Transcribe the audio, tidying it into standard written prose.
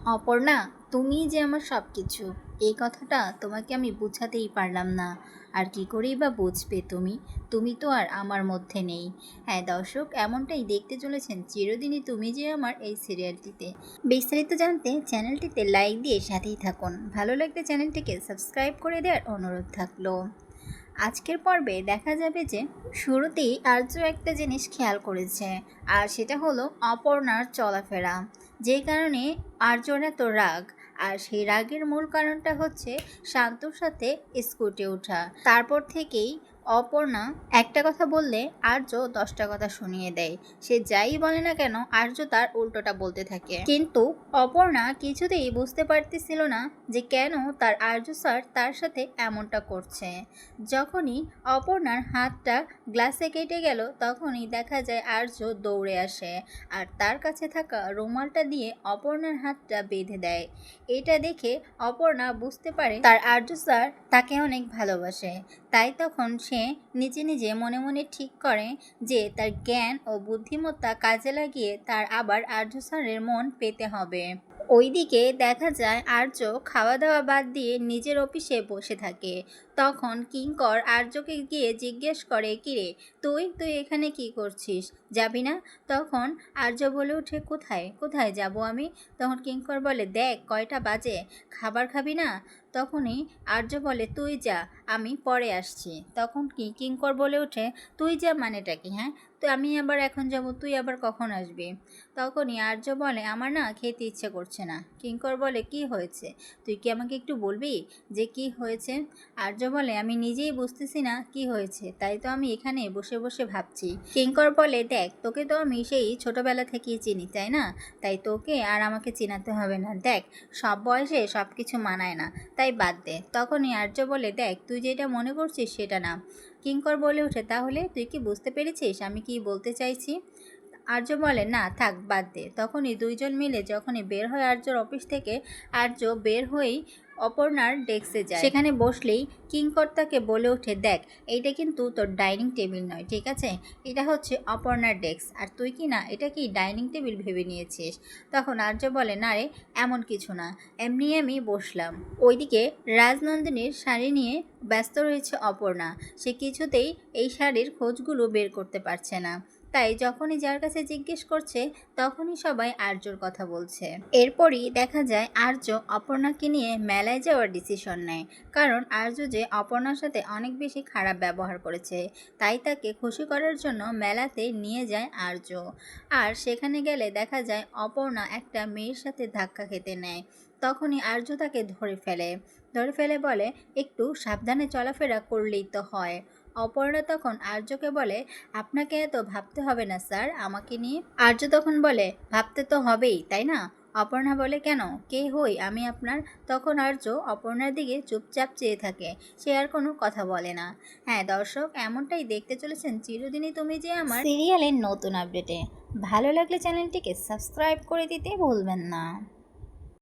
অপর্ণা, তুমি যে আমার সব কিছু, এই কথাটা তোমাকে আমি বুঝাতেই পারলাম না। আর কি করেই বা বুঝবে তুমি? তুমি তো আর আমার মধ্যে নেই। হ্যাঁ দর্শক, এমনটাই দেখতে চলেছেন চিরদিনই তুমি যে আমার এই সিরিয়ালটিতে। বিস্তারিত জানতে চ্যানেলটিতে লাইক দিয়ে সাথেই থাকুন। ভালো লাগলে চ্যানেলটিকে সাবস্ক্রাইব করে দেওয়ার অনুরোধ থাকলো। আজকের পর্বে দেখা যাবে যে শুরুতেই আর্য একটা জিনিস খেয়াল করেছে, আর সেটা হলো অপর্ণার চলাফেরা, যে কারণে আর্যর এত রাগ। আর সেই রাগের মূল কারণটা হচ্ছে শান্তর সাথে স্কুটে ওঠা। তারপর থেকেই অপর্ণা একটা কথা বললে আর্য 10টা কথা শুনিয়ে দেয়। সে যাই বলে না কেন আর্য তার উল্টোটা বলতে থাকে, কিন্তু অপর্ণা কিছুতেই বুঝতে পারতেছিল না যে কেন তার আর্য স্যার তার সাথে এমনটা করছে। যখনই অপর্ণার হাতটা গ্লাসে কেটে গেল তখনই দেখা যায় আর্য দৌড়ে আসে আর তার কাছে থাকা রুমালটা দিয়ে অপর্ণার হাতটা বেঁধে দেয়। এটা দেখে অপর্ণা বুঝতে পারে তার আর্য স্যার তাকে অনেক ভালোবাসে। তাই তখন সে নিজে নিজে মনে মনে ঠিক করে যে তার জ্ঞান ও বুদ্ধিমত্তা কাজে লাগিয়ে তার আবার আর্য স্যারের মন পেতে হবে। ওইদিকে দেখা যায় আর্য খাওয়া দাওয়া বাদ দিয়ে নিজের অফিসে বসে থাকে। তখন কিঙ্কর আর্যকে গিয়ে জিজ্ঞেস করে, কিরে তুই তুই এখানে কি করছিস, যাবি না? তখন আর্য বলে ওঠে, কোথায় কোথায় যাব আমি? তখন কিঙ্কর বলে, দেখ কয়টা বাজে, খাবার খাবি না? তখনই আর্য বলে, তুই যা, আমি পরে আসছি। তখন কিঙ্কর বলে ওঠে, তুই যা মানেটা কি? হ্যাঁ, তো আমি আবার এখন যাব, তুই আবার কখন আসবি? তখনই আর্য বলে, আমার না খেতে ইচ্ছে করছে না। কিঙ্কর বলে, কি হয়েছে? তুই কি আমাকে একটু বলবি যে কি হয়েছে? আর্য বলে, আমি নিজেই বুঝতেছি না কি হয়েছে, তাই তো আমি এখানে বসে বসে ভাবছি। কিঙ্কর বলে, দেখ তোকে তো আমি সেই ছোটবেলা থেকেই চিনি, তাই না? তাই তোকে আর আমাকে চিনাতে হবে না। দেখ, সব বয়সে সব কিছু মানায় না, তাই বাদ দে। তখনই আর্য বলে, দেখ তুই যেটা মনে করছিস সেটা না। কিঙ্কর বলে ওঠে, তাহলে তুই কি বুঝতে পেরেছিস আমি কি বলতে চাইছি? আর্য বলে, না থাক বাদ দে। তখনই দুইজন মিলে যখনই বের হয় আর্যর অফিস থেকে, আর্য বের হয়েই অপর্ণার ডেস্কে যায়। সেখানে বসলেই কিঙ্কর তাকে বলে ওঠে, দেখ এইটা কিন্তু তোর ডাইনিং টেবিল নয়, ঠিক আছে? এটা হচ্ছে অপর্ণার ডেস্ক, আর তুই কি না এটা কি ডাইনিং টেবিল ভেবে নিয়েছিস? তখন আর্য বলে, না রে, এমন কিছু না, এমনি আমি বসলাম। ওইদিকে রাজনন্দিনীর শাড়ি নিয়ে ব্যস্ত রয়েছে অপর্ণা। সে কিছুতেই এই শাড়ির খোঁজগুলো বের করতে পারছে না। তাই যখনই যার কাছে জিজ্ঞেস করছে তখনই সবাই আর্যর কথা বলছে। এরপরই দেখা যায় আর্য অপর্ণাকে নিয়ে মেলায় যাওয়ার ডিসিশন নেয়, কারণ আর্য যে অপর্ণার সাথে অনেক বেশি খারাপ ব্যবহার করেছে, তাই তাকে খুশি করার জন্য মেলাতে নিয়ে যায় আর্য। আর সেখানে গেলে দেখা যায় অপর্ণা একটা মেয়ের সাথে ধাক্কা খেতে নেয়। তখনই আর্য তাকে ধরে ফেলে বলে, একটু সাবধানে চলাফেরা করলেই তো হয়। অপর্ণা তখন আর্যকে বলে, আপনাকে এত ভাবতে হবে না স্যার আমাকে নিয়ে। আর্য তখন বলে, ভাবতে তো হবেই তাই না? অপর্ণা বলে, কেন, কে হই আমি আপনার? তখন আর্য অপর্ণার দিকে চুপচাপ চেয়ে থাকে, সে আর কোনো কথা বলে না। হ্যাঁ দর্শক, এমনটাই দেখতে চলেছেন চিরদিনই তুমি যে আমার সিরিয়ালের নতুন আপডেটে। ভালো লাগলে চ্যানেলটিকে সাবস্ক্রাইব করে দিতে ভুলবেন না।